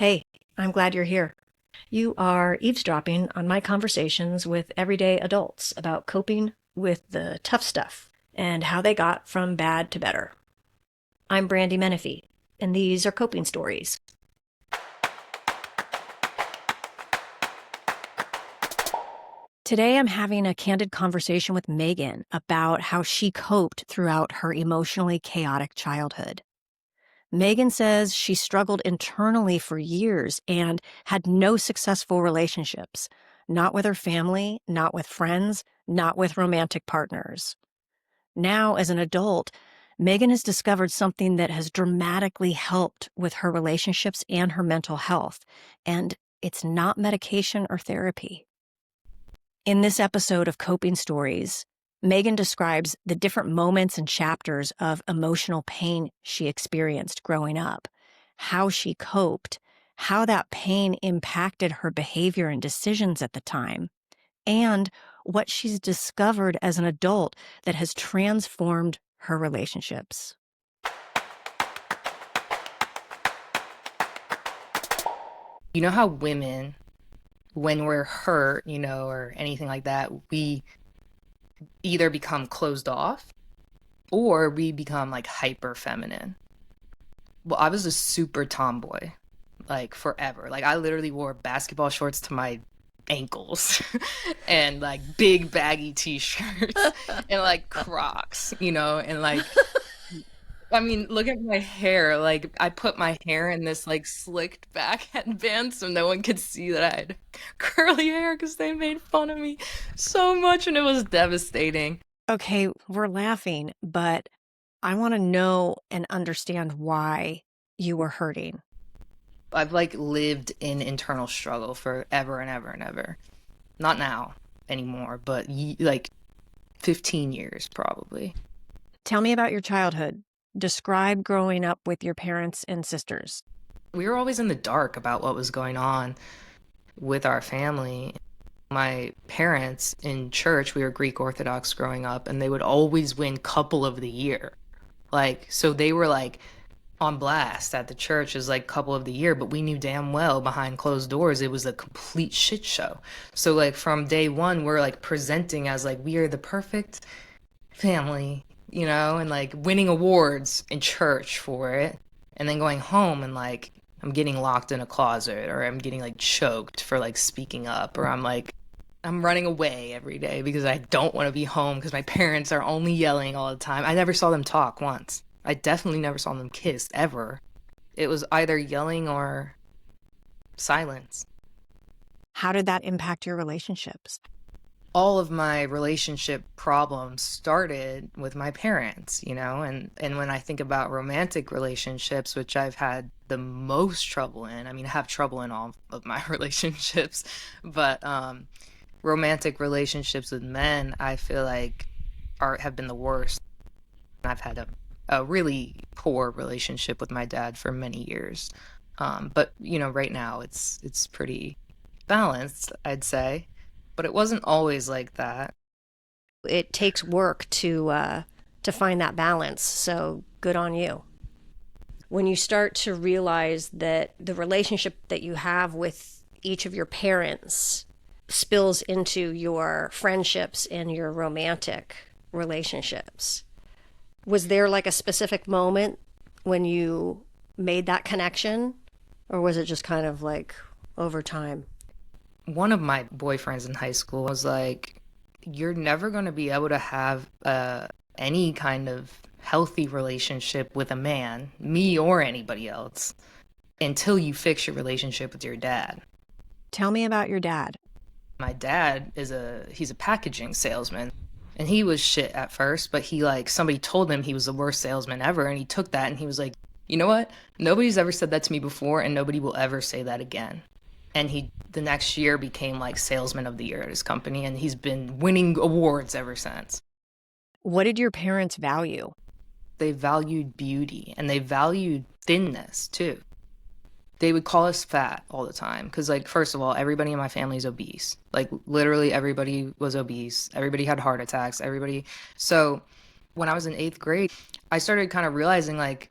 Hey, I'm glad you're here. You are eavesdropping on my conversations with everyday adults about coping with the tough stuff and how they got from bad to better. I'm Brandy Menefee, and these are coping stories. Today, I'm having a candid conversation with Megan about how she coped throughout her emotionally chaotic childhood. Megan says she struggled internally for years and had no successful relationships, not with her family, not with friends, not with romantic partners. Now, as an adult, Megan has discovered something that has dramatically helped with her relationships and her mental health, and it's not medication or therapy. In this episode of Coping Stories, Megan describes the different moments and chapters of emotional pain she experienced growing up, how she coped, how that pain impacted her behavior and decisions at the time, and what she's discovered as an adult that has transformed her relationships. You know how women, when we're hurt, or anything like that, we either become closed off or we become like hyper feminine. Well, I was a super tomboy, like forever. Like I literally wore basketball shorts to my ankles and like big baggy t-shirts and like Crocs, and like I mean, look at my hair. Like, I put my hair in this like slicked back headband so no one could see that I had curly hair because they made fun of me so much and it was devastating. Okay, we're laughing, but I want to know and understand why you were hurting. I've like lived in internal struggle forever and ever and ever. Not now anymore, but like 15 years probably. Tell me about your childhood. Describe growing up with your parents and sisters. We were always in the dark about what was going on with our family. My parents in church, we were Greek Orthodox growing up, and they would always win couple of the year. Like, so they were like on blast at the church as like couple of the year, but we knew damn well behind closed doors it was a complete shit show. So like from day one, we're like presenting as like we are the perfect family, and like winning awards in church for it, and then going home and like I'm getting locked in a closet or I'm getting like choked for like speaking up or I'm running away every day because I don't want to be home because my parents are only yelling all the time. I never saw them talk once. I definitely never saw them kiss ever. It was either yelling or silence. How did that impact your relationships? All of my relationship problems started with my parents, and when I think about romantic relationships, which I've had the most trouble in, I mean, I have trouble in all of my relationships, but romantic relationships with men, I feel like have been the worst. I've had a really poor relationship with my dad for many years. But right now it's pretty balanced, I'd say. But it wasn't always like that. It takes work to find that balance. So good on you. When you start to realize that the relationship that you have with each of your parents spills into your friendships and your romantic relationships, was there like a specific moment when you made that connection, or was it just kind of like over time? One of my boyfriends in high school was like, "You're never going to be able to have any kind of healthy relationship with a man, me or anybody else, until you fix your relationship with your dad." Tell me about your dad. My dad he's a packaging salesman. And he was shit at first, but he like somebody told him he was the worst salesman ever, and he took that and he was like, "You know what? Nobody's ever said that to me before, and nobody will ever say that again." And he the next year became like salesman of the year at his company, and he's been winning awards ever since. What did your parents value? They valued beauty and they valued thinness too. They would call us fat all the time because, like, first of all, everybody in my family is obese. Like, literally everybody was obese. Everybody had heart attacks. Everybody. So when I was in eighth grade, I started kind of realizing, like,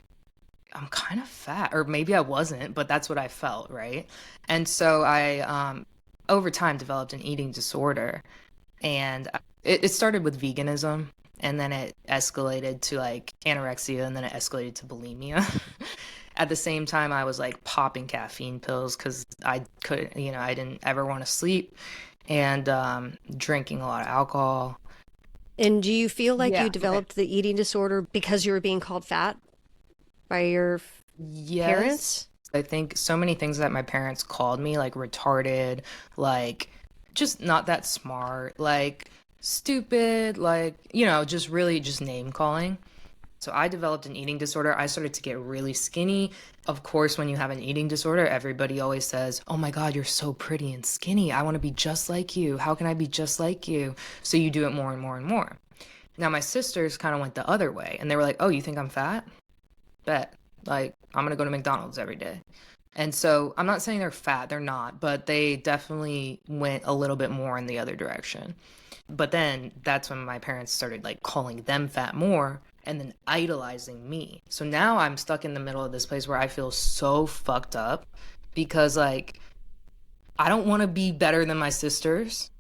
I'm kind of fat, or maybe I wasn't, but that's what I felt, right? And so I, over time, developed an eating disorder, and it started with veganism, and then it escalated to like anorexia, and then it escalated to bulimia. At the same time, I was like popping caffeine pills because I couldn't, I didn't ever want to sleep, and drinking a lot of alcohol. And do you feel like you Yeah. Okay. developed the eating disorder because you were being called fat by your Yes. parents? I think so many things that my parents called me, like retarded, like just not that smart, like stupid, like, just really just name calling. So I developed an eating disorder. I started to get really skinny. Of course, when you have an eating disorder, everybody always says, "Oh my God, you're so pretty and skinny. I want to be just like you. How can I be just like you?" So you do it more and more and more. Now, my sisters kind of went the other way and they were like, "Oh, you think I'm fat? Bet. Like, I'm gonna go to McDonald's every day." And so I'm not saying they're fat, they're not, but they definitely went a little bit more in the other direction. But then that's when my parents started like calling them fat more and then idolizing me. So now I'm stuck in the middle of this place where I feel so fucked up because like I don't want to be better than my sisters.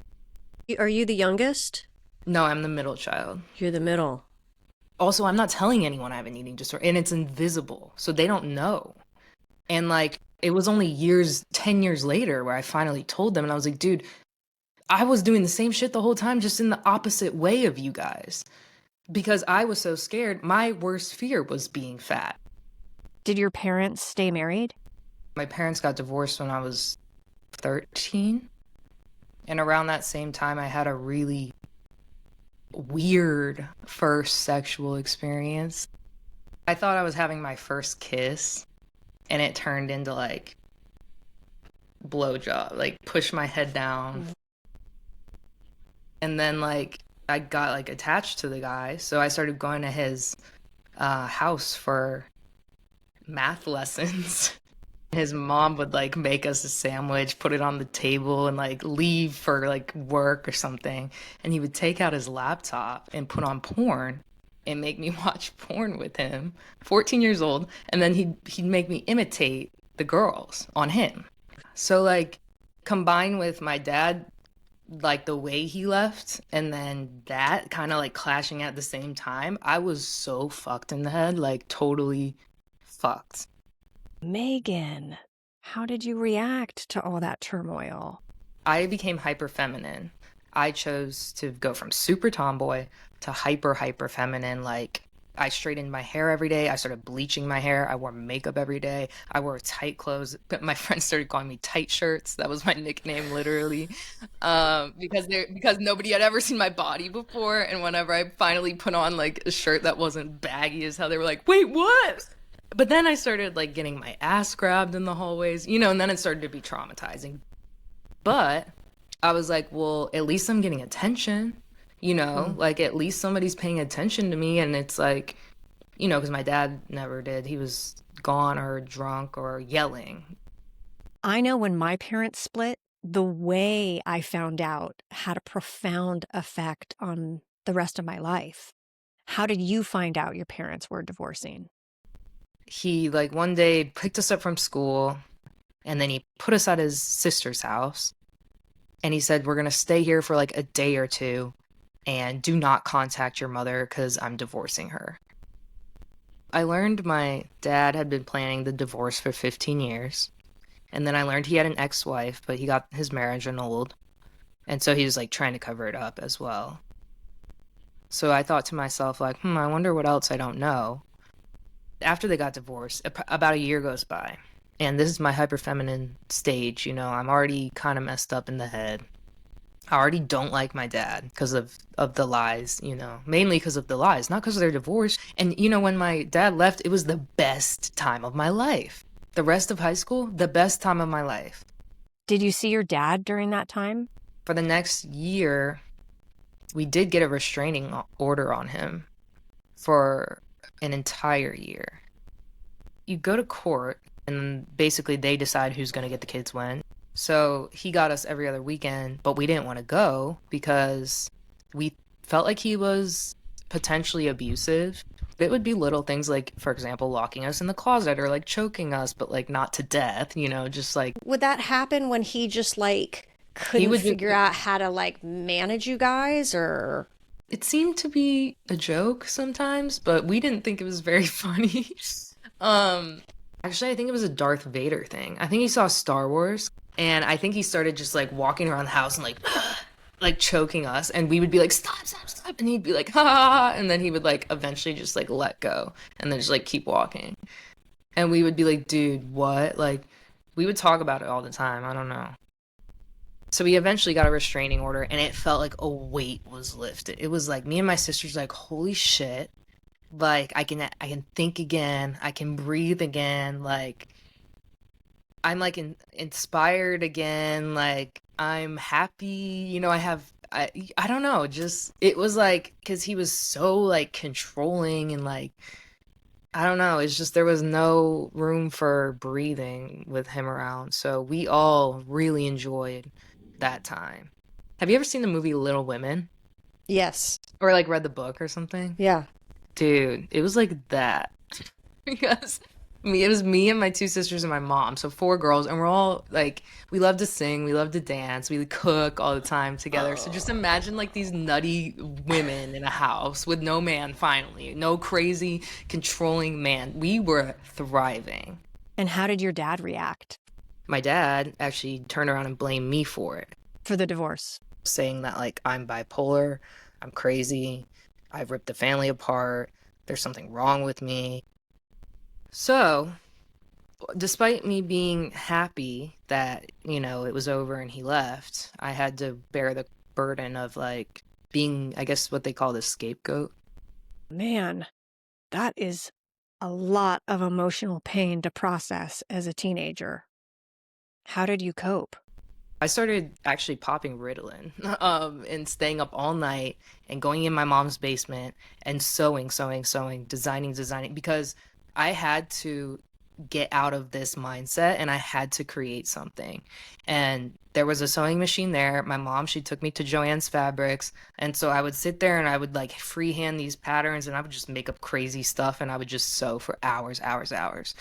Are you the youngest? No, I'm the middle child. You're the middle. Also, I'm not telling anyone I have an eating disorder and it's invisible. So they don't know. And like it was only 10 years later where I finally told them and I was like, dude, I was doing the same shit the whole time, just in the opposite way of you guys. Because I was so scared. My worst fear was being fat. Did your parents stay married? My parents got divorced when I was 13. And around that same time, I had a really weird first sexual experience. I thought I was having my first kiss, and it turned into like blowjob, like push my head down. And then like I got like attached to the guy, so I started going to his house for math lessons. His mom would like make us a sandwich, put it on the table, and like leave for like work or something. And he would take out his laptop and put on porn and make me watch porn with him, 14 years old. And then he'd make me imitate the girls on him. So like combined with my dad, like the way he left, and then that kind of like clashing at the same time, I was so fucked in the head, like totally fucked. Megan, how did you react to all that turmoil? I became hyper feminine. I chose to go from super tomboy to hyper feminine. Like I straightened my hair every day. I started bleaching my hair. I wore makeup every day. I wore tight clothes. But my friends started calling me tight shirts. That was my nickname, literally, because nobody had ever seen my body before. And whenever I finally put on like a shirt that wasn't baggy as hell, they were like, "Wait, what?" But then I started like getting my ass grabbed in the hallways, and then it started to be traumatizing. But I was like, well, at least I'm getting attention, like at least somebody's paying attention to me. And it's like, because my dad never did. He was gone or drunk or yelling. I know when my parents split, the way I found out had a profound effect on the rest of my life. How did you find out your parents were divorcing? He like one day picked us up from school and then he put us at his sister's house and he said, "We're going to stay here for like a day or two and do not contact your mother because I'm divorcing her." I learned my dad had been planning the divorce for 15 years. And then I learned he had an ex-wife, but he got his marriage annulled. And so he was like trying to cover it up as well. So I thought to myself, like, I wonder what else I don't know. After they got divorced, about a year goes by. And this is my hyper feminine stage, I'm already kind of messed up in the head. I already don't like my dad because of the lies, mainly because of the lies, not because of their divorce. And, when my dad left, it was the best time of my life. The rest of high school, the best time of my life. Did you see your dad during that time? For the next year, we did get a restraining order on him for an entire year. You go to court, and basically they decide who's going to get the kids when. So he got us every other weekend, but we didn't want to go because we felt like he was potentially abusive. It would be little things like, for example, locking us in the closet or like choking us, but like not to death, just like Would that happen when he just like he couldn't would just, figure out how to like manage you guys or it seemed to be a joke sometimes, but we didn't think it was very funny. Um, Actually, I think it was a Darth Vader thing. I think he saw Star Wars, and I think he started just like walking around the house and like like choking us, and we would be like, stop, stop, stop, and he'd be like, ha, ha, ha, and then he would like eventually just like let go and then just like keep walking. And we would be like, dude, what? Like, we would talk about it all the time. I don't know. So we eventually got a restraining order, and it felt like a weight was lifted. It was like me and my sister's like, holy shit. Like I can think again. I can breathe again. Like I'm like inspired again. Like I'm happy. I don't know. Just it was like because he was so like controlling and like I don't know. It's just there was no room for breathing with him around. So we all really enjoyed that time. Have you ever seen the movie Little Women yes. or like read the book or something? Yeah. Dude, it was like that. Because it was me and my two sisters and my mom, so four girls, and we're all like, we love to sing, we love to dance, we cook all the time together. So just imagine like these nutty women in a house with no man, finally, no crazy controlling man. We were thriving. And how did your dad react My dad actually turned around and blamed me for it, for the divorce? saying that like I'm bipolar, I'm crazy, I've ripped the family apart, there's something wrong with me. So, despite me being happy that, it was over and he left, I had to bear the burden of like being, I guess, what they call the scapegoat. Man, that is a lot of emotional pain to process as a teenager. How did you cope? I started actually popping Ritalin, and staying up all night and going in my mom's basement and sewing, sewing, sewing, designing, designing, because I had to get out of this mindset and I had to create something. And there was a sewing machine there. My mom, she took me to Joann's Fabrics. And so I would sit there and I would like freehand these patterns and I would just make up crazy stuff and I would just sew for hours, hours, hours.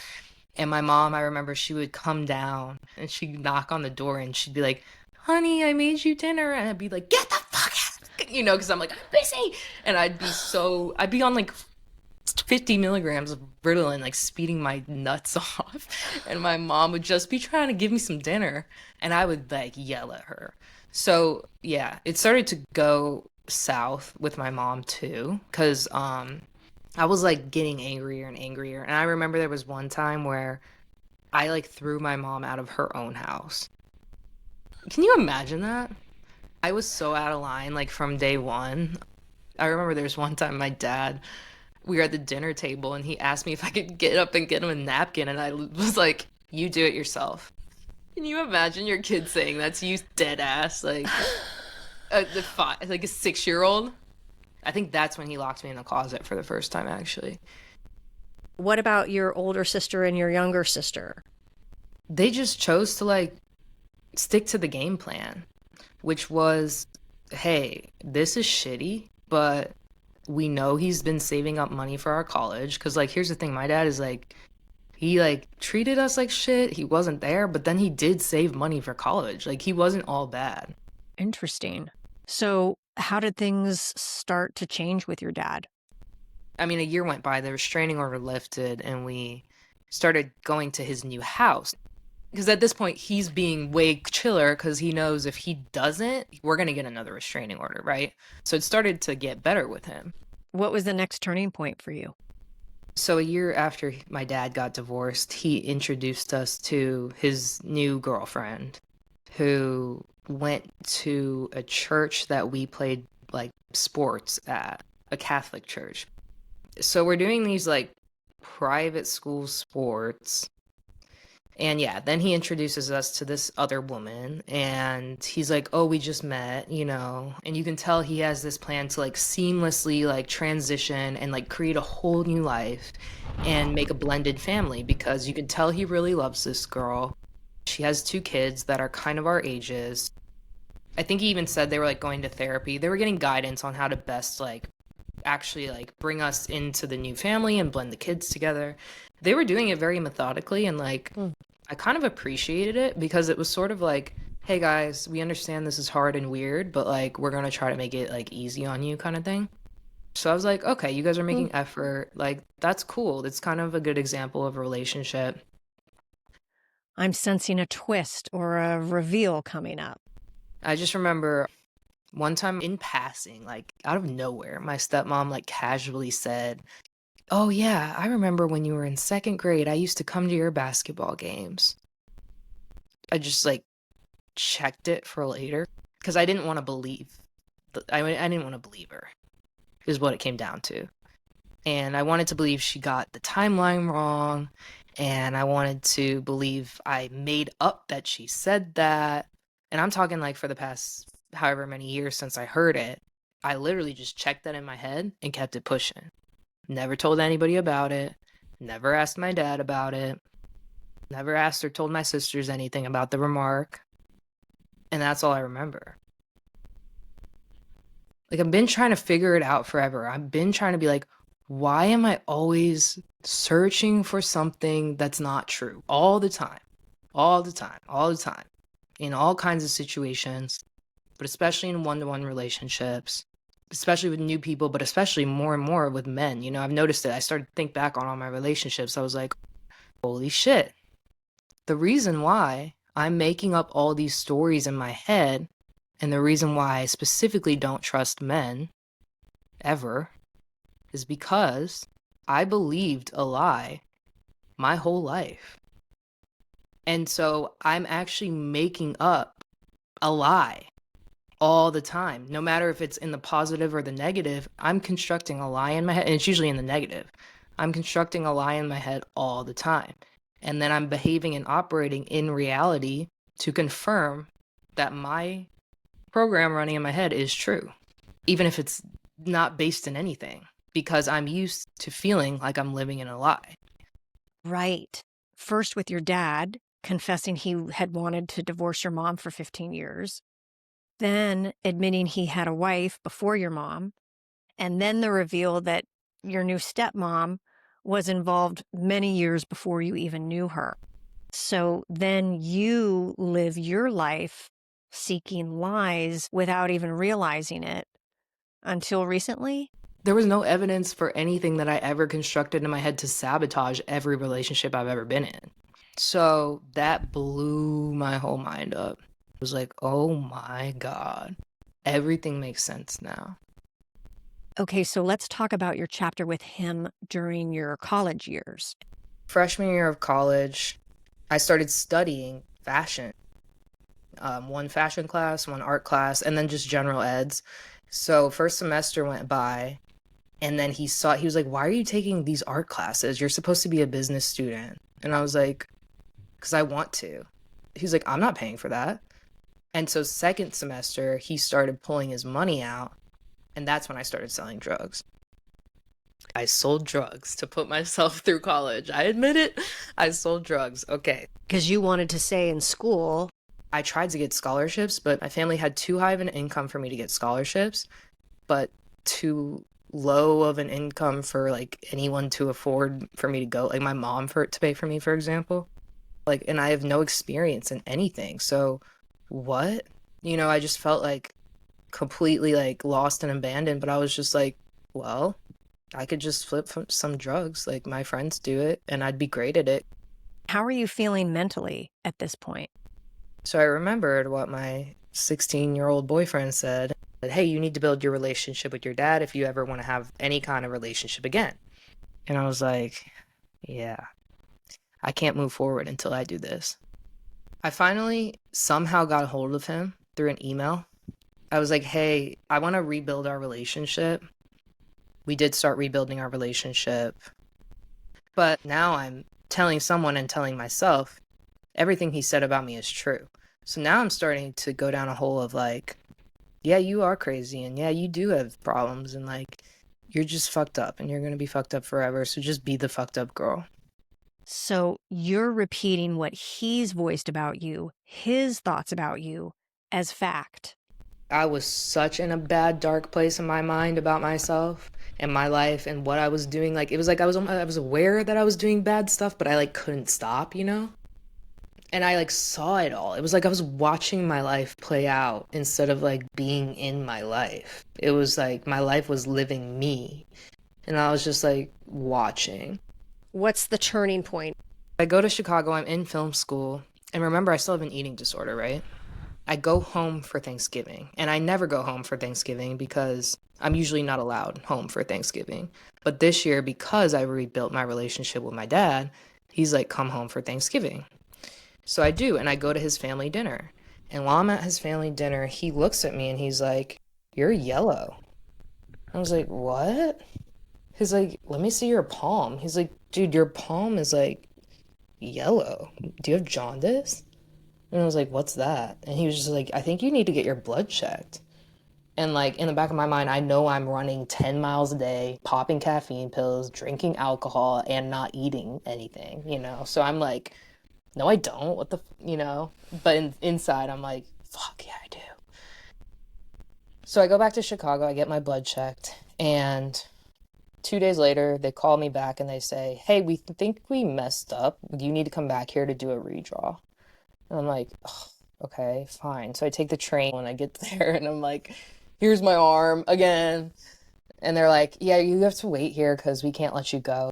And my mom, I remember she would come down and she'd knock on the door and she'd be like, honey, I made you dinner. And I'd be like, get the fuck out, because I'm like, I'm busy. And I'd be on like 50 milligrams of Ritalin, like speeding my nuts off. And my mom would just be trying to give me some dinner. And I would like yell at her. So yeah, it started to go south with my mom too. Cause, I was like getting angrier and angrier. And I remember there was one time where I like threw my mom out of her own house. Can you imagine that? I was so out of line like from day one. I remember there was one time we were at the dinner table and he asked me if I could get up and get him a napkin. And I was like, you do it yourself. Can you imagine your kid saying that to you dead ass? Like, like a 6-year-old? I think that's when he locked me in the closet for the first time, actually. What about your older sister and your younger sister? They just chose to like stick to the game plan, which was, hey, this is shitty, but we know he's been saving up money for our college. Cause like, here's the thing, my dad is like, he like treated us like shit. He wasn't there, but then he did save money for college. Like he wasn't all bad. Interesting. So, how did things start to change with your dad? I mean, a year went by, the restraining order lifted, and we started going to his new house. Because at this point, he's being way chiller because he knows if he doesn't, we're going to get another restraining order, right? So it started to get better with him. What was the next turning point for you? So a year after my dad got divorced, he introduced us to his new girlfriend who went to a church that we played like sports at, a Catholic church. So we're doing these like private school sports. And yeah, then he introduces us to this other woman and he's like, oh, we just met, and you can tell he has this plan to like seamlessly like transition and like create a whole new life and make a blended family because you can tell he really loves this girl. She has 2 kids that are kind of our ages. I think he even said they were like going to therapy. They were getting guidance on how to best like actually like bring us into the new family and blend the kids together. They were doing it very methodically, and like I kind of appreciated it because it was sort of like, hey guys, we understand this is hard and weird, but like we're gonna try to make it like easy on you kind of thing. So I was like, okay, you guys are making effort. Like, that's cool. It's kind of a good example of a relationship. I'm sensing a twist or a reveal coming up. I just remember one time in passing, like out of nowhere, my stepmom like casually said, oh yeah, I remember when you were in second grade, I used to come to your basketball games. I just like checked it for later because I didn't want to believe. I didn't want to believe her, is what it came down to. And I wanted to believe she got the timeline wrong, and I wanted to believe I made up that she said that. And I'm talking like for the past however many years since I heard it, I literally just checked that in my head and kept it pushing. Never told anybody about it, never asked my dad about it, never asked or told my sisters anything about the remark. And that's all I remember. Like, I've been trying to figure it out forever. I've been trying to be like, why am I always searching for something that's not true all the time? All the time, all the time, in all kinds of situations, but especially in one-to-one relationships, especially with new people, but especially more and more with men. You know, I've noticed it. I started to think back on all my relationships. I was like, holy shit. The reason why I'm making up all these stories in my head, and the reason why I specifically don't trust men ever, is because I believed a lie my whole life. And so I'm actually making up a lie all the time. No matter if it's in the positive or the negative, I'm constructing a lie in my head, and it's usually in the negative. I'm constructing a lie in my head all the time. And then I'm behaving and operating in reality to confirm that my program running in my head is true, even if it's not based in anything, because I'm used to feeling like I'm living in a lie. Right. First with your dad confessing he had wanted to divorce your mom for 15 years, then admitting he had a wife before your mom, and then the reveal that your new stepmom was involved many years before you even knew her. So then you live your life seeking lies without even realizing it until recently. There was no evidence for anything that I ever constructed in my head to sabotage every relationship I've ever been in. So that blew my whole mind up. It was like, oh my God, everything makes sense now. Okay, so let's talk about your chapter with him during your college years. Freshman year of college, I started studying fashion. One fashion class, one art class, and then just general eds. So first semester went by, and then he was like, why are you taking these art classes? You're supposed to be a business student. And I was like, because I want to. He's like, I'm not paying for that. And so second semester, he started pulling his money out, and that's when I started selling drugs. I sold drugs to put myself through college. I admit it. I sold drugs. Okay. Because you wanted to stay in school. I tried to get scholarships, but my family had too high of an income for me to get scholarships, but too low of an income for like anyone to afford for me to go, like my mom to pay for me, for example. Like, and I have no experience in anything. So what? You know, I just felt like completely like lost and abandoned, but I was just like, well, I could just flip some drugs, like my friends do it, and I'd be great at it. How are you feeling mentally at this point? So I remembered what my 16-year-old boyfriend said, that, hey, you need to build your relationship with your dad if you ever want to have any kind of relationship again. And I was like, yeah, I can't move forward until I do this. I finally somehow got a hold of him through an email. I was like, hey, I want to rebuild our relationship. We did start rebuilding our relationship. But now I'm telling someone and telling myself everything he said about me is true. So now I'm starting to go down a hole of like, yeah, you are crazy, and yeah, you do have problems, and like, you're just fucked up, and you're going to be fucked up forever. So just be the fucked up girl. So you're repeating what he's voiced about you, his thoughts about you, as fact. I was such in a bad, dark place in my mind about myself. and my life and what I was doing. Like it was like I was aware that I was doing bad stuff, but I like couldn't stop, you know? And I like saw it all. It was like I was watching my life play out instead of like being in my life. It was like my life was living me, and I was just like watching. What's the turning point? I go to Chicago, I'm in film school, and remember I still have an eating disorder, right? I go home for Thanksgiving, and I never go home for Thanksgiving because I'm usually not allowed home for Thanksgiving. But this year, because I rebuilt my relationship with my dad, he's like, come home for Thanksgiving. So I do, and I go to his family dinner. And while I'm at his family dinner, he looks at me and he's like, you're yellow. I was like, what? He's like, let me see your palm. He's like, dude, your palm is like yellow. Do you have jaundice? And I was like, what's that? And he was just like, I think you need to get your blood checked. And like in the back of my mind, I know I'm running 10 miles a day, popping caffeine pills, drinking alcohol, and not eating anything, you know? So I'm like, no, I don't. What the, But inside, I'm like, fuck yeah, I do. So I go back to Chicago, I get my blood checked, and 2 days later, they call me back and they say, hey, we think we messed up. You need to come back here to do a redraw. And I'm like, oh, okay, fine. So I take the train when I get there and I'm like, here's my arm again. And they're like, yeah, you have to wait here because we can't let you go.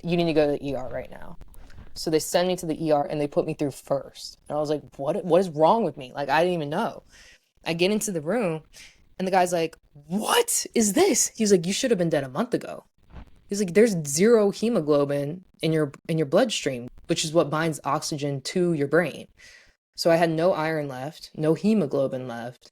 You need to go to the ER right now. So they send me to the ER and they put me through first. And I was like, what is wrong with me? Like, I didn't even know. I get into the room and the guy's like, what is this? He's like, you should have been dead a month ago. He's like, there's zero hemoglobin in your bloodstream, which is what binds oxygen to your brain. So I had no iron left, no hemoglobin left.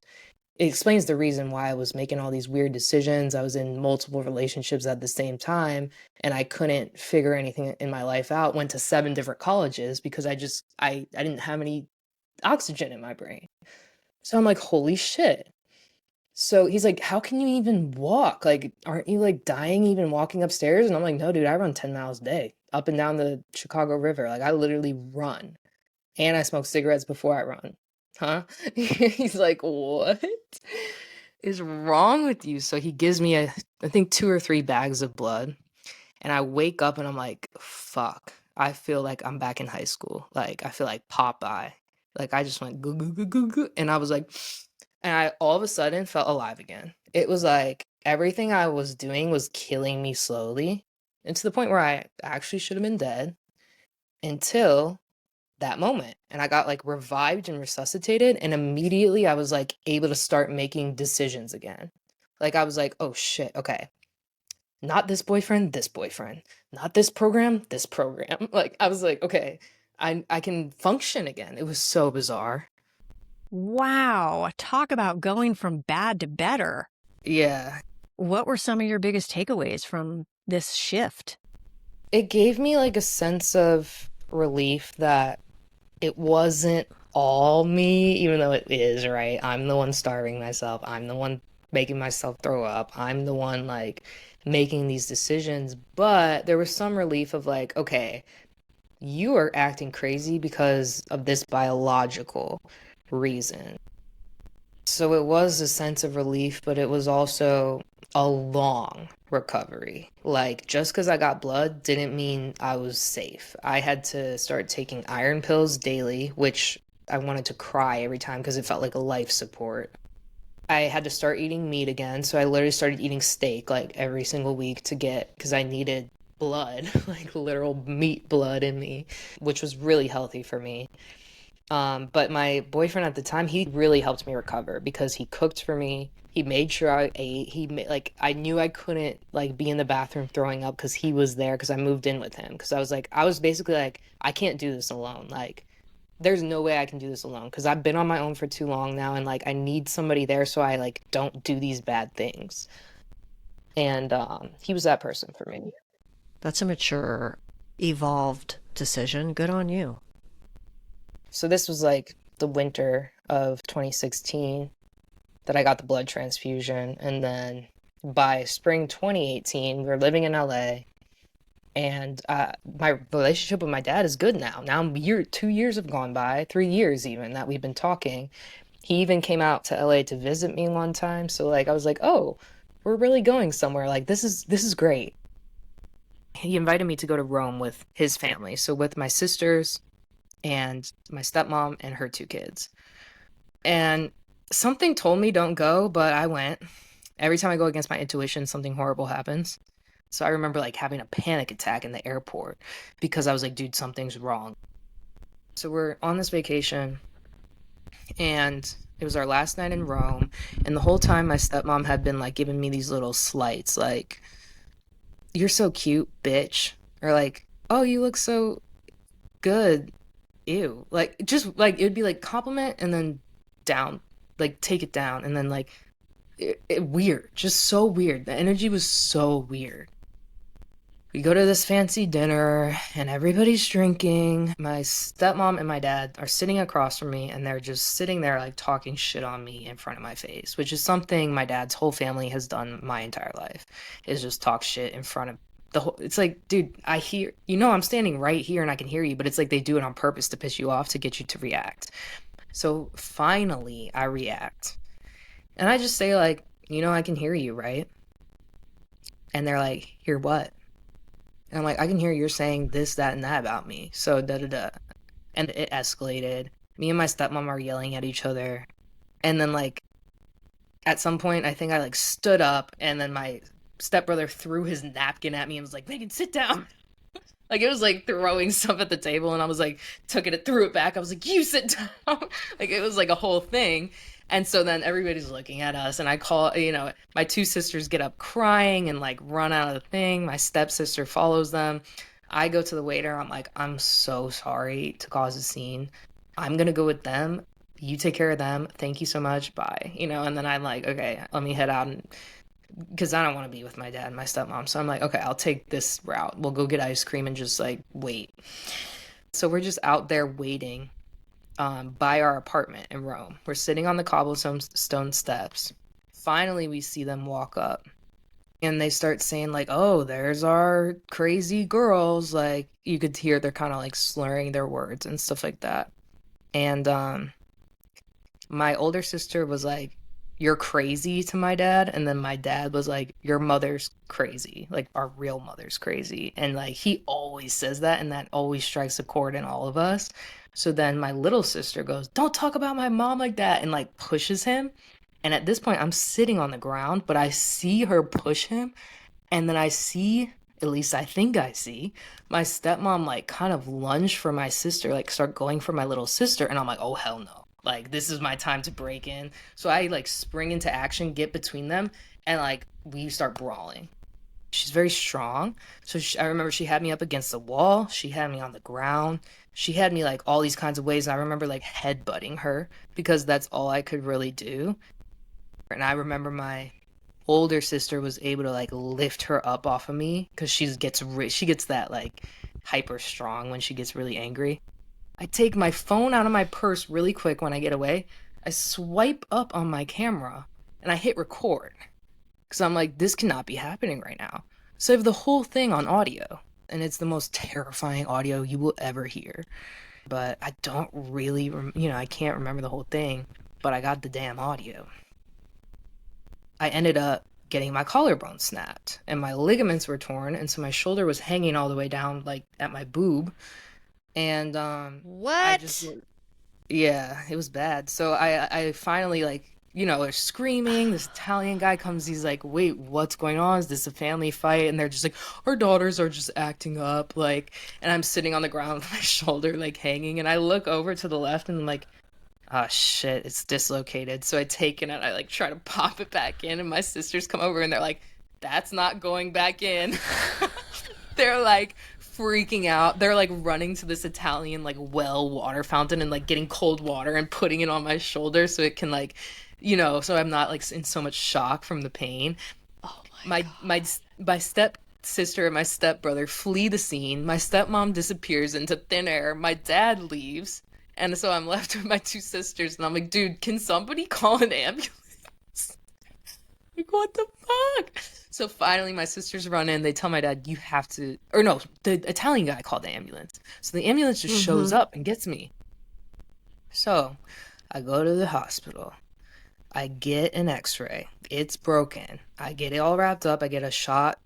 It explains the reason why I was making all these weird decisions. I was in multiple relationships at the same time, and I couldn't figure anything in my life out. Went to 7 different colleges because I didn't have any oxygen in my brain. So I'm like, holy shit. So he's like, how can you even walk? Like, aren't you like dying even walking upstairs? And I'm like, no, dude, I run 10 miles a day up and down the Chicago River. Like, I literally run. And I smoke cigarettes before I run. Huh? He's like, what is wrong with you? So he gives me I think 2 or 3 bags of blood. And I wake up and I'm like, fuck. I feel like I'm back in high school. Like, I feel like Popeye. Like, I just went goo, goo, goo, goo, goo. And I was like, and I all of a sudden felt alive again. It was like everything I was doing was killing me slowly. And to the point where I actually should have been dead until that moment. And I got like revived and resuscitated. And immediately I was like able to start making decisions again. Like I was like, oh shit, okay. Not this boyfriend, this boyfriend. Not this program, this program. Like I was like, okay, I can function again. It was so bizarre. Wow. Talk about going from bad to better. Yeah. What were some of your biggest takeaways from this shift? It gave me like a sense of relief that it wasn't all me, even though it is, right? I'm the one starving myself. I'm the one making myself throw up. I'm the one like making these decisions. But there was some relief of like, okay, you are acting crazy because of this biological reason. So it was a sense of relief, but it was also a long recovery. Like, just because I got blood didn't mean I was safe. I had to start taking iron pills daily, which I wanted to cry every time because it felt like a life support. I had to start eating meat again, so I literally started eating steak like every single week to get, because I needed blood, like literal meat blood in me, which was really healthy for me. But my boyfriend at the time, he really helped me recover because he cooked for me. He made sure I ate. Like, I knew I couldn't like be in the bathroom throwing up because he was there because I moved in with him. Because I was basically like, I can't do this alone. Like, there's no way I can do this alone because I've been on my own for too long now, and like I need somebody there so I like don't do these bad things. And he was that person for me. That's a mature, evolved decision. Good on you. So this was like the winter of 2016 that I got the blood transfusion. And then by spring 2018, we're living in LA. And my relationship with my dad is good now. Now 2 years have gone by, 3 years even, that we've been talking. He even came out to LA to visit me one time. So like I was like, oh, we're really going somewhere. Like this is great. He invited me to go to Rome with his family. So with my sisters and my stepmom and her two kids. And something told me don't go, but I went. Every time I go against my intuition, something horrible happens. So I remember like having a panic attack in the airport because I was like, dude, something's wrong. So we're on this vacation and it was our last night in Rome. And the whole time my stepmom had been like giving me these little slights like, you're so cute, bitch. Or like, oh, you look so good. Ew. Like just like it would be like compliment and then down. Like take it down and then like weird. Just so weird. The energy was so weird. We go to this fancy dinner and everybody's drinking. My stepmom and my dad are sitting across from me and they're just sitting there like talking shit on me in front of my face, which is something my dad's whole family has done my entire life, is just talk shit in front of the whole. It's like, dude, I hear, I'm standing right here and I can hear you, but it's like they do it on purpose to piss you off, to get you to react. So finally I react and I just say like, I can hear you, right? And they're like, hear what? And I'm like, I can hear you're saying this, that, and that about me. So da da da. And it escalated. Me and my stepmom are yelling at each other. And then like at some point I think I like stood up and then my stepbrother threw his napkin at me and was like, Megan, sit down. Like it was like throwing stuff at the table and I was like, took it, threw it back. I was like, you sit down. Like it was like a whole thing. And so then everybody's looking at us and I call, my two sisters get up crying and like run out of the thing. My stepsister follows them. I go to the waiter. I'm like, I'm so sorry to cause a scene. I'm going to go with them. You take care of them. Thank you so much. Bye. And then I'm like, okay, let me head out, and because I don't want to be with my dad and my stepmom. So I'm like, okay, I'll take this route. We'll go get ice cream and just like wait. So we're just out there waiting by our apartment in Rome. We're sitting on the cobblestone steps. Finally, we see them walk up and they start saying like, oh, there's our crazy girls. Like you could hear they're kind of like slurring their words and stuff like that. And my older sister was like, you're crazy to my dad. And then my dad was like, your mother's crazy. Like our real mother's crazy. And like he always says that and that always strikes a chord in all of us. So then my little sister goes, don't talk about my mom like that, and like pushes him. And at this point, I'm sitting on the ground, but I see her push him. And then I see, at least I think I see, my stepmom like kind of lunge for my sister, like start going for my little sister. And I'm like, oh, hell no. Like, this is my time to break in. So I like spring into action, get between them, and like we start brawling. She's very strong. So I remember she had me up against the wall. She had me on the ground. She had me like all these kinds of ways. And I remember like headbutting her because that's all I could really do. And I remember my older sister was able to like lift her up off of me because she gets that like hyper strong when she gets really angry. I take my phone out of my purse really quick when I get away. I swipe up on my camera and I hit record. Because I'm like, this cannot be happening right now. So I have the whole thing on audio. And it's the most terrifying audio you will ever hear. But I don't really, I can't remember the whole thing. But I got the damn audio. I ended up getting my collarbone snapped. And my ligaments were torn. And so my shoulder was hanging all the way down, like, at my boob. And, What? yeah, it was bad. So I finally, like, they're screaming. This Italian guy comes. He's like, wait, what's going on? Is this a family fight? And they're just like, our daughters are just acting up. Like, and I'm sitting on the ground with my shoulder, like, hanging. And I look over to the left and I'm like, oh, shit, it's dislocated. So I take it and I, like, try to pop it back in. And my sisters come over and they're like, that's not going back in. They're, like, freaking out. They're like running to this Italian like well water fountain and like getting cold water and putting it on my shoulder so it can like, so I'm not like in so much shock from the pain. Oh My step sister and my step brother flee the scene. My stepmom disappears into thin air. My dad leaves. And so I'm left with my two sisters and I'm like, dude, can somebody call an ambulance? Like, what the fuck? So finally, my sisters run in. They tell my dad, you have to... Or no, the Italian guy called the ambulance. So the ambulance just shows up and gets me. So I go to the hospital. I get an x-ray. It's broken. I get it all wrapped up. I get a shot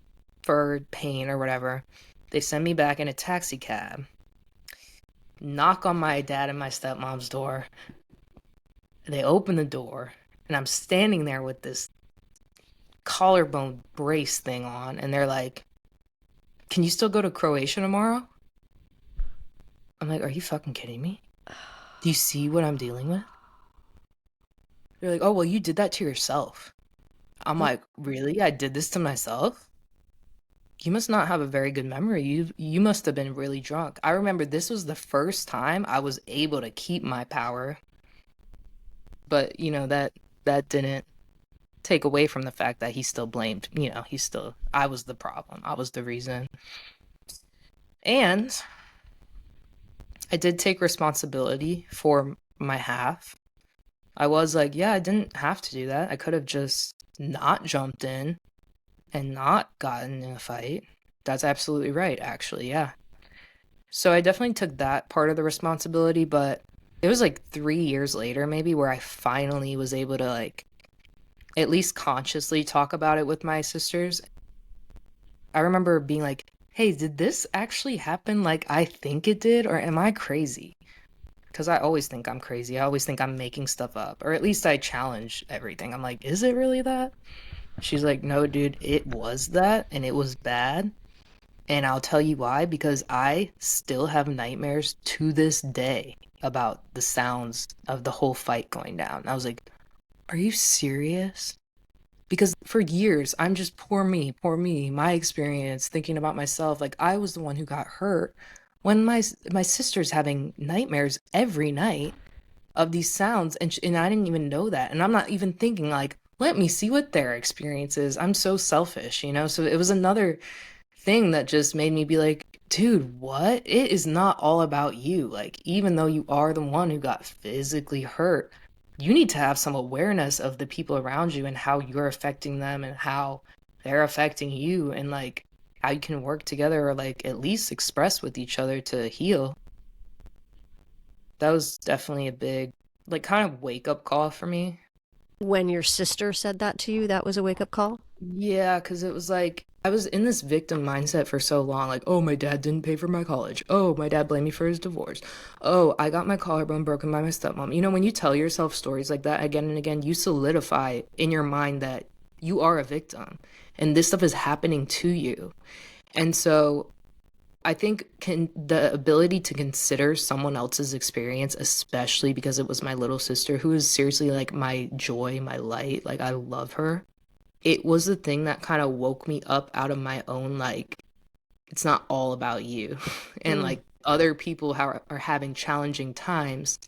for pain or whatever. They send me back in a taxi cab. Knock on my dad and my stepmom's door. They open the door, and I'm standing there with this collarbone brace thing on, and they're like, "Can you still go to Croatia tomorrow?" I'm like, "Are you fucking kidding me? Do you see what I'm dealing with?" They're like, "Oh, well, you did that to yourself." I'm like, "Really? I did this to myself? You must not have a very good memory. You must have been really drunk." I remember this was the first time I was able to keep my power, but that didn't take away from the fact that he still blamed, I was the problem. I was the reason. And I did take responsibility for my half. I was like, yeah, I didn't have to do that. I could have just not jumped in and not gotten in a fight. That's absolutely right, actually, yeah. So I definitely took that part of the responsibility, but it was like 3 years later, maybe, where I finally was able to, like, at least consciously talk about it with my sisters. I remember being like, hey, did this actually happen like I think it did, or am I crazy? Because I always think I'm crazy. I always think I'm making stuff up, or at least I challenge everything. I'm like, is it really that? She's like, no, dude, it was that, and it was bad. And I'll tell you why, because I still have nightmares to this day about the sounds of the whole fight going down. I was like, are you serious? Because for years, I'm just poor me, my experience, thinking about myself. Like, I was the one who got hurt when my sister's having nightmares every night of these sounds, and I didn't even know that. And I'm not even thinking, like, let me see what their experience is. I'm so selfish, you know? So it was another thing that just made me be like, dude, what? It is not all about you. Like, even though you are the one who got physically hurt, you need to have some awareness of the people around you and how you're affecting them and how they're affecting you, and like how you can work together, or like at least express with each other to heal. That was definitely a big, like, kind of wake up call for me. When your sister said that to you, that was a wake up call? Yeah, because it was like I was in this victim mindset for so long. Like, oh, my dad didn't pay for my college. Oh, my dad blamed me for his divorce. Oh, I got my collarbone broken by my stepmom. You know, when you tell yourself stories like that again and again, you solidify in your mind that you are a victim and this stuff is happening to you. And so I think the ability to consider someone else's experience, especially because it was my little sister, who is seriously like my joy, my light, like I love her. It was the thing that kind of woke me up out of my own, like, it's not all about you. And Mm. like other people are having challenging times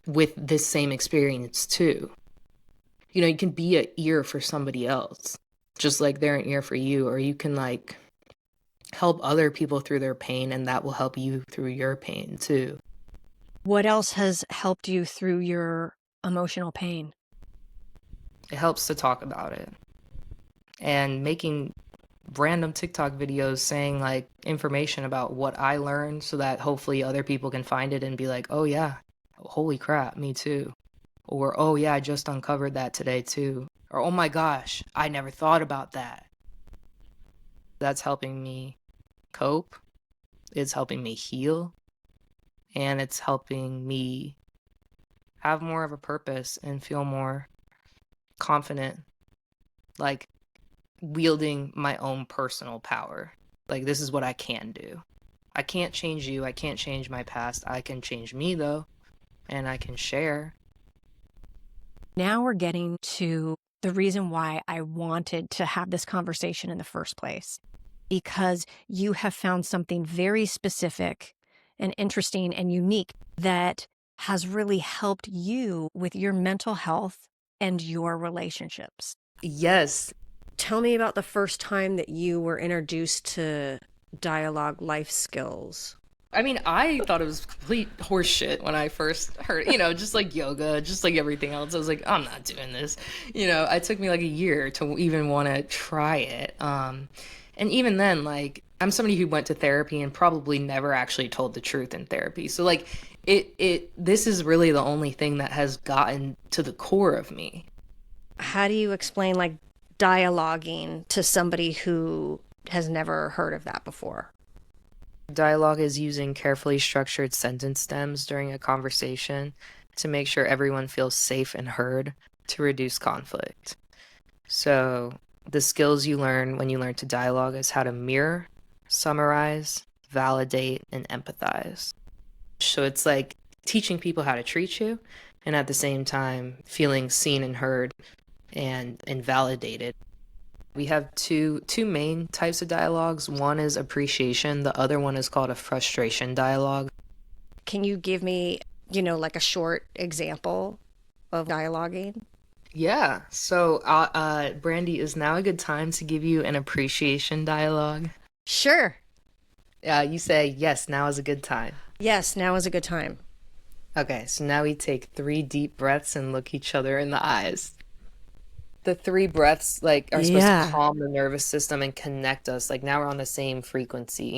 with this same experience too. You know, you can be an ear for somebody else, just like they're an ear for you, or you can like help other people through their pain, and that will help you through your pain too. What else has helped you through your emotional pain? It helps to talk about it, and making random TikTok videos saying like information about what I learned so that hopefully other people can find it and be like, oh yeah, holy crap, me too. Or, oh yeah, I just uncovered that today too. Or, oh my gosh, I never thought about that. That's helping me cope. It's helping me heal. And it's helping me have more of a purpose and feel more confident, like wielding my own personal power. Like, this is what I can do. I can't change you. I can't change my past. I can change me, though, and I can share. Now we're getting to the reason why I wanted to have this conversation in the first place, because you have found something very specific and interesting and unique that has really helped you with your mental health and your relationships. Yes. Tell me about the first time that you were introduced to Dialog life skills. I mean, I thought it was complete horseshit when I first heard, just like yoga, just like everything else. I was like, I'm not doing this. It took me like a year to even want to try it. And even then, like, I'm somebody who went to therapy and probably never actually told the truth in therapy. So like, this is really the only thing that has gotten to the core of me. How do you explain like dialoguing to somebody who has never heard of that before? Dialogue is using carefully structured sentence stems during a conversation to make sure everyone feels safe and heard to reduce conflict. So, the skills you learn when you learn to dialogue is how to mirror, summarize, validate, and empathize. So, it's like teaching people how to treat you and at the same time feeling seen and heard and validated. We have two main types of dialogues. One is appreciation, the other one is called a frustration dialogue. Can you give me, like a short example of dialoguing? Yeah. So, Brandy, is now a good time to give you an appreciation dialogue? Sure. You say, yes, now is a good time. Yes, now is a good time. Okay, so now we take 3 deep breaths and look each other in the eyes. The 3 breaths are supposed to Yeah. calm the nervous system and connect us. Like now we're on the same frequency.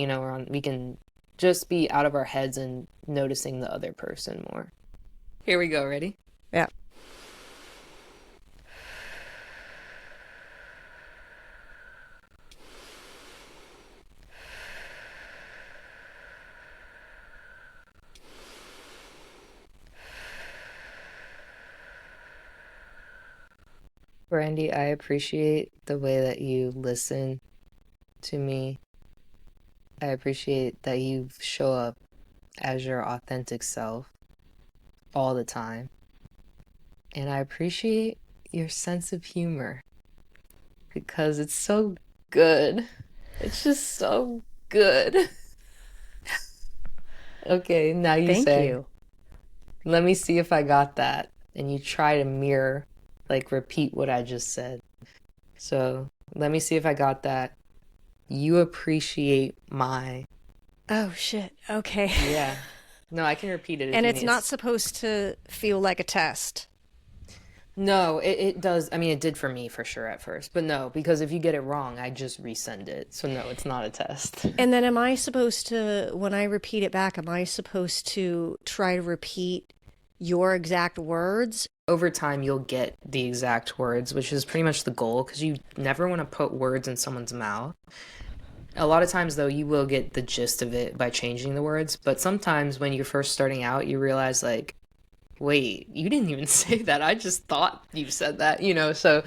We can just be out of our heads and noticing the other person more. Here we go, ready? Yeah. Brandy, I appreciate the way that you listen to me. I appreciate that you show up as your authentic self all the time. And I appreciate your sense of humor because it's so good. It's just so good. Okay, now you Thank say, you. let me see if I got that. And you try to mirror, repeat what I just said. So let me see if I got that. You appreciate my. Oh, shit. Okay. Yeah. No, I can repeat it if And you it's need. not supposed to feel like a test. No, it does. I mean, it did for me for sure at first. But no, because if you get it wrong, I just resend it. So no, it's not a test. And then am I supposed to, when I repeat it back, am I supposed to try to repeat your exact words? Over time, you'll get the exact words, which is pretty much the goal because you never want to put words in someone's mouth. A lot of times, though, you will get the gist of it by changing the words. But sometimes when you're first starting out, you realize, wait, you didn't even say that. I just thought you said that. So,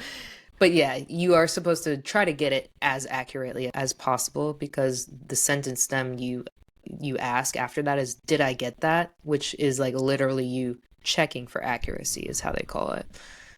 but yeah, you are supposed to try to get it as accurately as possible because the sentence stem you ask after that is, did I get that? Which is literally you checking for accuracy is how they call it.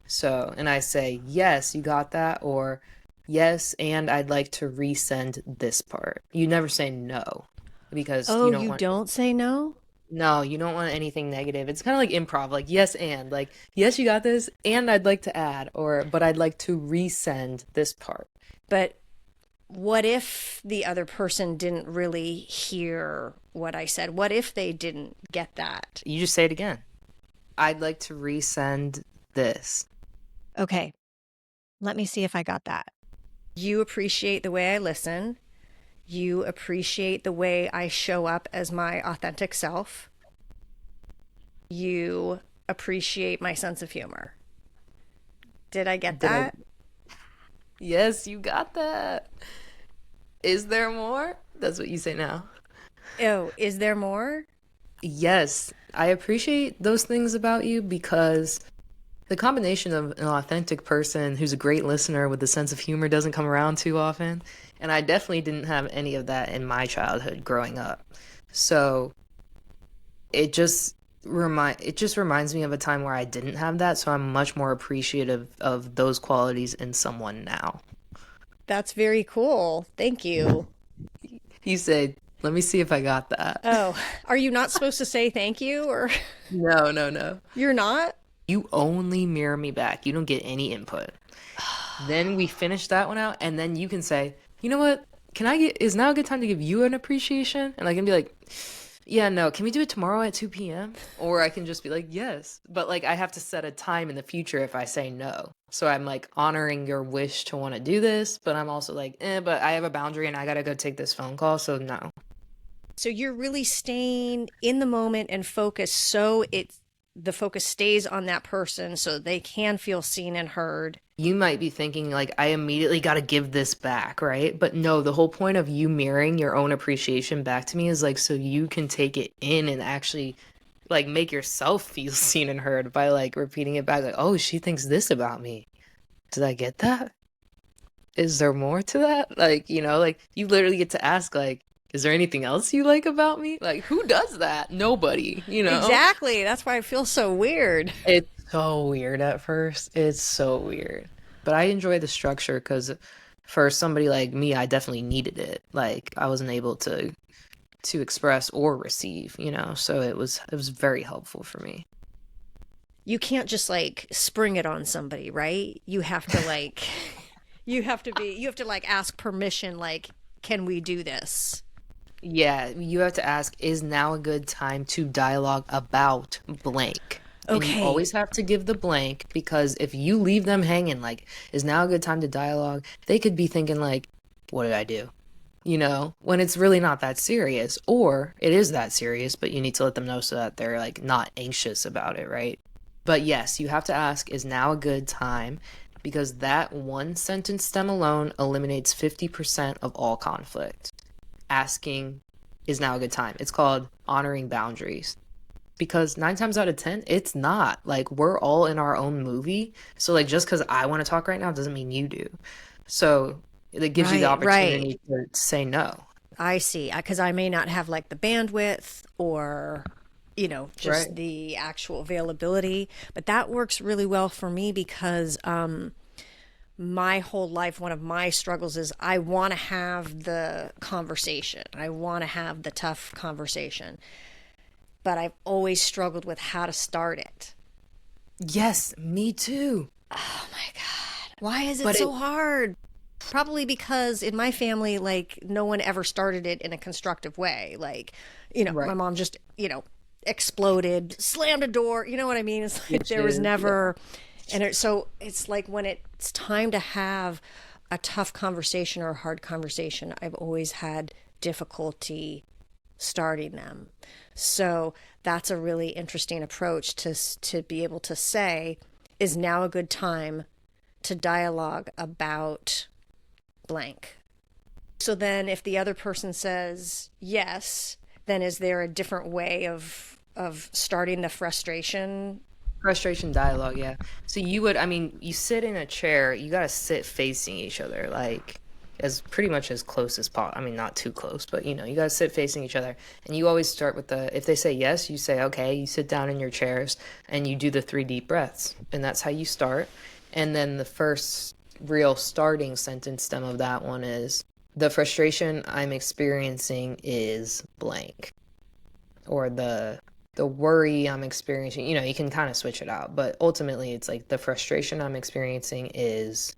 So, and I say, yes, you got that, or yes, and I'd like to resend this part. You never say no because Oh, you don't you want. don't say no? No, you don't want anything negative. It's kind of like improv, yes, and yes, you got this, and I'd like to add, but I'd like to resend this part. But what if the other person didn't really hear what I said? What if they didn't get that? You just say it again. I'd like to resend this. Okay, let me see if I got that. You appreciate the way I listen. You appreciate the way I show up as my authentic self. You appreciate my sense of humor. Did I get Did I? that? Yes, you got that. Is there more? That's what you say now. Oh, is there more? Yes, I appreciate those things about you because the combination of an authentic person who's a great listener with a sense of humor doesn't come around too often. And I definitely didn't have any of that in my childhood growing up. So it just reminds me of a time where I didn't have that, so I'm much more appreciative of those qualities in someone now. That's very cool. Thank you. You say, let me see if I got that. Oh, are you not supposed to say thank you or No, no, no. you're not? You only mirror me back. You don't get any input. Then we finish that one out, and then you can say, you know what? Is now a good time to give you an appreciation? And I can be like, yeah, no, can we do it tomorrow at 2 p.m.? Or I can just be like, yes. But I have to set a time in the future if I say no. So I'm honoring your wish to want to do this, but I'm also but I have a boundary and I gotta go take this phone call, so no. So you're really staying in the moment and focused so the focus stays on that person so they can feel seen and heard. you might be thinking like I immediately got to give this back, right? But no, the whole point of you mirroring your own appreciation back to me is like so you can take it in and actually like make yourself feel seen and heard by like repeating it back like, "Oh, she thinks this about me. Did I get that? Is there more to that?" Like, like you literally get to ask like, "Is there anything else you like about me?" Like, who does that? Nobody. Exactly. That's why I feel so weird. It's so weird at first. It's so weird. But I enjoy the structure because for somebody like me, I definitely needed it. Like I wasn't able to express or receive. So it was very helpful for me. You can't just like spring it on somebody, right? You have to like you have to like ask permission like can we do this? Yeah, you have to ask, is now a good time to dialogue about blank? And you Okay. always have to give the blank because if you leave them hanging, like, is now a good time to dialogue? They could be thinking, like, what did I do? When it's really not that serious, or it is that serious, but you need to let them know so that they're, like, not anxious about it, right? But yes, you have to ask, is now a good time? Because that one sentence stem alone eliminates 50% of all conflict. Asking is now a good time. It's called honoring boundaries. Because 9 times out of 10, it's not. Like, we're all in our own movie. So, like, just because I want to talk right now doesn't mean you do. So, it gives you the Right, right. opportunity to say no. I see. Because I may not have like the bandwidth or, Right. just the actual availability. But that works really well for me because my whole life, one of my struggles is I want to have the conversation. I want to have the tough conversation. But I've always struggled with how to start it. Yes, me too. Oh my God. Why is it But it, so hard? Probably because in my family, like, no one ever started it in a constructive way. Like, my right. mom just, exploded, slammed a door. You know what I mean? It's like Which there was is, yeah. never, so it's like when it's time to have a tough conversation or a hard conversation, I've always had difficulty starting them. So that's a really interesting approach to be able to say, is now a good time to dialogue about blank. So then if the other person says yes, then is there a different way of starting the frustration? Frustration dialogue, yeah. So I mean, you sit in a chair, you gotta sit facing each other, like as pretty much as close as possible. I mean, not too close, but you gotta sit facing each other. And you always start with if they say yes, you say okay, you sit down in your chairs and you do the 3 deep breaths. And that's how you start. And then the first real starting sentence stem of that one is the frustration I'm experiencing is blank. Or the worry I'm experiencing, you can kind of switch it out, but ultimately it's like the frustration I'm experiencing is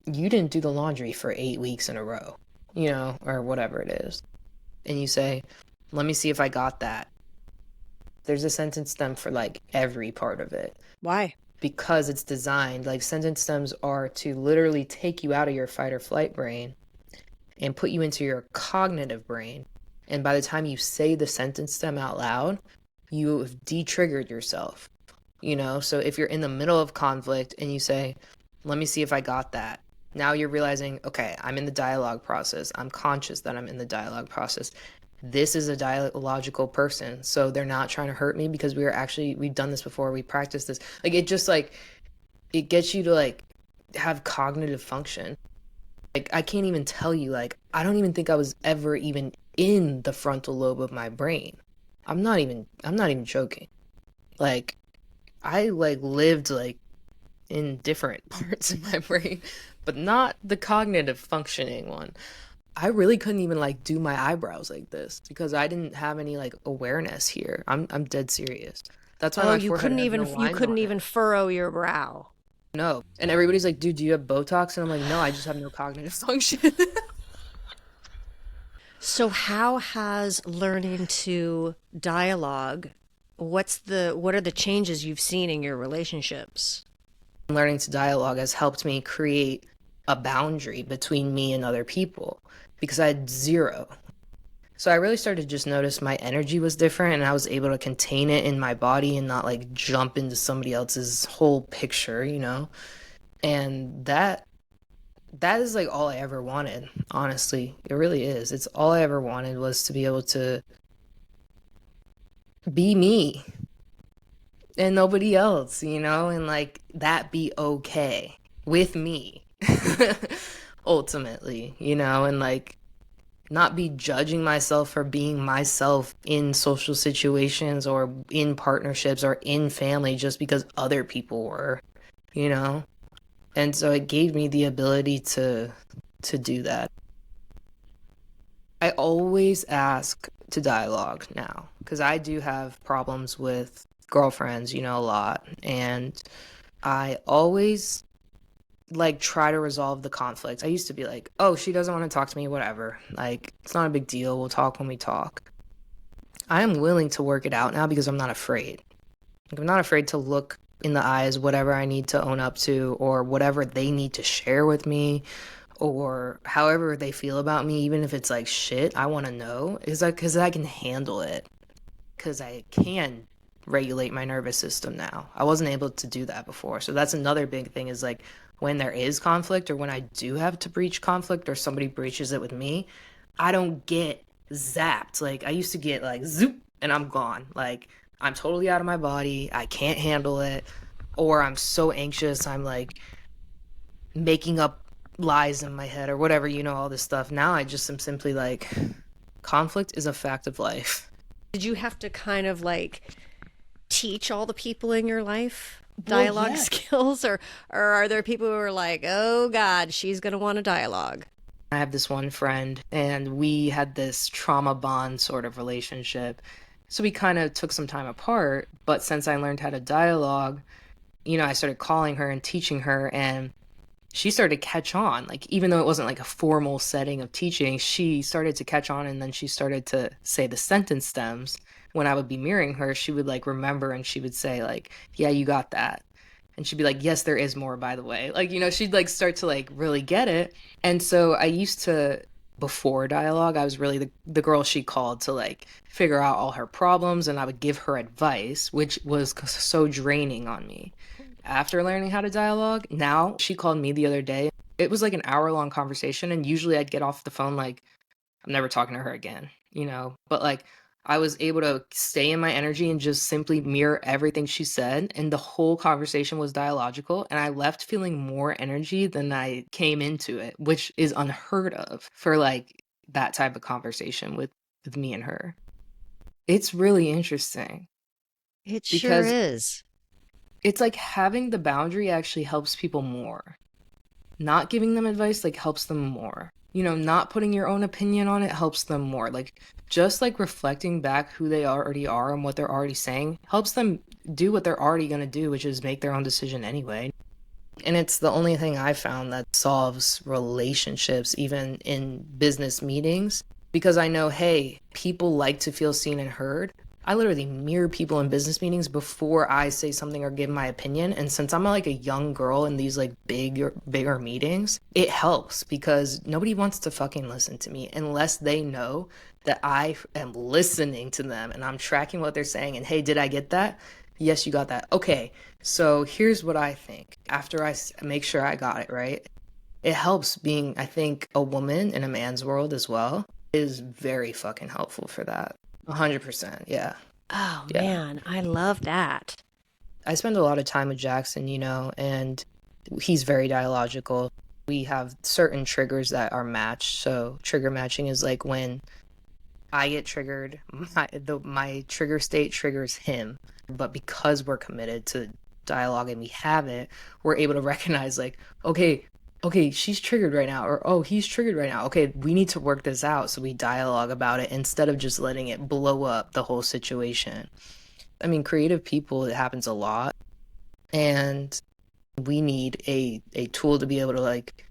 you didn't do the laundry for 8 weeks in a row, or whatever it is. And you say, let me see if I got that. There's a sentence stem for like every part of it Why? because it's designed like sentence stems are to literally take you out of your fight or flight brain and put you into your cognitive brain. And by the time you say the sentence stem out loud, you have de-triggered yourself. So if you're in the middle of conflict and you say, let me see if I got that. Now you're realizing, okay, I'm in the dialogue process. I'm conscious that I'm in the dialogue process. This is a dialogical person. So they're not trying to hurt me because we've done this before. We practiced this. Like, it just like, it gets you to like have cognitive function. Like, I can't even tell you, like, I don't even think I was ever even in the frontal lobe of my brain. I'm not even joking. Like, I like lived like in different parts of my brain, but not the cognitive functioning one. I really couldn't even like do my eyebrows like this because I didn't have any like awareness here. I'm dead serious. That's why Oh, my forehead has no you lines couldn't on it. even furrow your brow. No. And everybody's like, dude, do you have Botox? And I'm like, no, I just have no cognitive function. So how has learning to dialogue, what are the changes you've seen in your relationships? Learning to dialogue has helped me create a boundary between me and other people because I had zero. So I really started to just notice my energy was different and I was able to contain it in my body and not like jump into somebody else's whole picture. And that is like all I ever wanted, honestly. It really is. It's all I ever wanted was to be able to be me and nobody else, you know, and like that be okay with me. Ultimately, you know, and like not be judging myself for being myself in social situations or in partnerships or in family just because other people were, you know? And so it gave me the ability to do that. I always ask to dialogue now because I do have problems with girlfriends, you know, a lot. And I always like try to resolve the conflict. I used to be like, oh, she doesn't want to talk to me, whatever. Like, it's not a big deal. We'll talk when we talk. I am willing to work it out now because I'm not afraid. Like, I'm not afraid to look in the eyes whatever I need to own up to or whatever they need to share with me or however they feel about me, even if it's like shit, I want to know. Is that because I can handle it? Because I can regulate my nervous system now. I wasn't able to do that before. So that's another big thing is like when there is conflict or when I do have to breach conflict or somebody breaches it with me, I don't get zapped. Like I used to get like zoop and I'm gone. Like I'm totally out of my body. I can't handle it. Or I'm so anxious. I'm like making up lies in my head or whatever, you know, all this stuff. Now I just am simply like, conflict is a fact of life. Did you have to kind of like teach all the people in your life Well, dialogue yeah. skills, or are there people who are like, oh God, she's going to want a dialogue? I have this one friend, and we had this trauma bond sort of relationship. So we kind of took some time apart, but since I learned how to dialogue, you know, I started calling her and teaching her, and she started to catch on. Like, even though it wasn't like a formal setting of teaching, she started to catch on, and then she started to say the sentence stems. When I would be mirroring her, she would like remember and she would say, like, yeah, you got that. And she'd be like, yes, there is more, by the way. Like, you know, she'd like start to like really get it. And so I used to, before dialogue, I was really the girl she called to like figure out all her problems and I would give her advice, which was so draining on me. After learning how to dialogue, now she called me the other day. It was like an hour-long conversation, and usually I'd get off the phone like, I'm never talking to her again, you know? But like I was able to stay in my energy and just simply mirror everything she said. And the whole conversation was dialogical. And I left feeling more energy than I came into it, which is unheard of for like that type of conversation with me and her. It's really interesting It sure because is. it's like having the boundary actually helps people more. Not giving them advice like helps them more. You know, not putting your own opinion on it helps them more. Like just like reflecting back who they already are and what they're already saying helps them do what they're already going to do, which is make their own decision anyway. And it's the only thing I found that solves relationships, even in business meetings, because I know, hey, people like to feel seen and heard. I literally mirror people in business meetings before I say something or give my opinion. And since I'm like a young girl in these like bigger meetings, it helps because nobody wants to fucking listen to me unless they know that I am listening to them and I'm tracking what they're saying. And hey, did I get that? Yes, you got that. Okay, so here's what I think after make sure I got it right. It helps being, I think, a woman in a man's world as well is very fucking helpful for that. 100%. Yeah. Oh Yeah. man, I love that. I spend a lot of time with Jackson, you know, and he's very dialogical. We have certain triggers that are matched. So trigger matching is like when I get triggered, my trigger state triggers him. But because we're committed to dialogue and we have it, we're able to recognize like, okay, she's triggered right now, or oh, he's triggered right now. Okay, we need to work this out. So we dialogue about it instead of just letting it blow up the whole situation. I mean, creative people, it happens a lot. And we need a tool to be able to like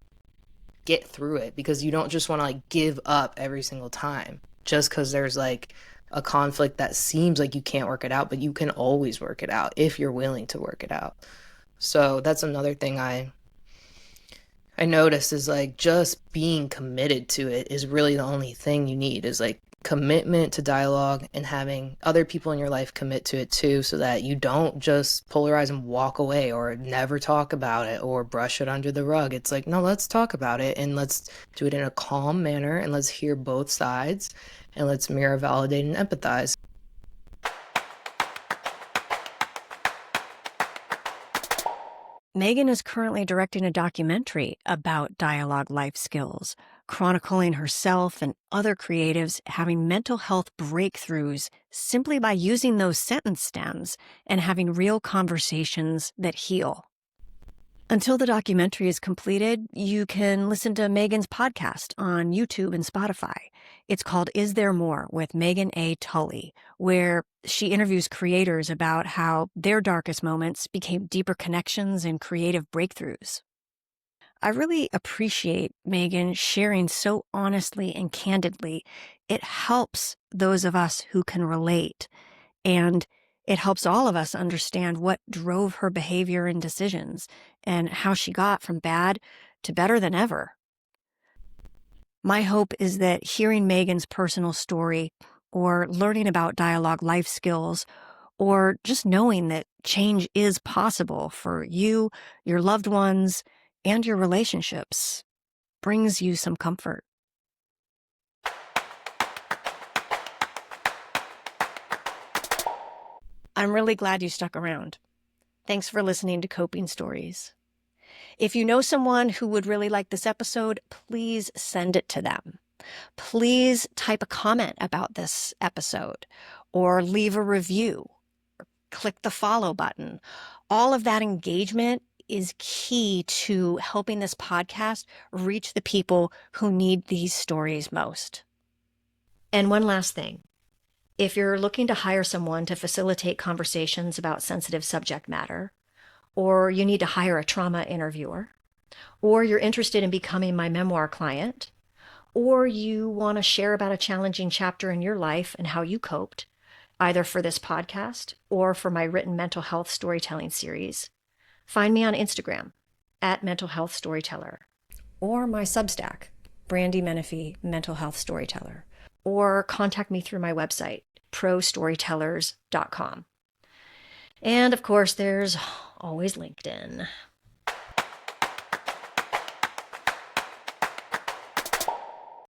get through it because you don't just want to like give up every single time just because there's like a conflict that seems like you can't work it out, but you can always work it out if you're willing to work it out. So that's another thing I noticed is like just being committed to it is really the only thing you need is like commitment to dialogue and having other people in your life commit to it too, so that you don't just polarize and walk away or never talk about it or brush it under the rug. It's like, no, let's talk about it and let's do it in a calm manner and let's hear both sides and let's mirror, validate, and empathize. Megan is currently directing a documentary about dialogue life skills, chronicling herself and other creatives having mental health breakthroughs simply by using those sentence stems and having real conversations that heal. Until the documentary is completed, you can listen to Megan's podcast on YouTube and Spotify. It's called Is There More with Megan A. Tully, where she interviews creators about how their darkest moments became deeper connections and creative breakthroughs. I really appreciate Megan sharing so honestly and candidly. It helps those of us who can relate, and it helps all of us understand what drove her behavior and decisions and how she got from bad to better than ever. My hope is that hearing Megan's personal story or learning about dialogue life skills or just knowing that change is possible for you, your loved ones, and your relationships brings you some comfort. I'm really glad you stuck around. Thanks for listening to Coping Stories. If you know someone who would really like this episode, please send it to them. Please type a comment about this episode or leave a review. Or click the follow button. All of that engagement is key to helping this podcast reach the people who need these stories most. And one last thing. If you're looking to hire someone to facilitate conversations about sensitive subject matter, or you need to hire a trauma interviewer, or you're interested in becoming my memoir client, or you want to share about a challenging chapter in your life and how you coped, either for this podcast or for my written mental health storytelling series, find me on Instagram at Mental Health Storyteller, or my Substack, Brandy Menefee Mental Health Storyteller, or contact me through my website, prostorytellers.com. And of course, there's always LinkedIn.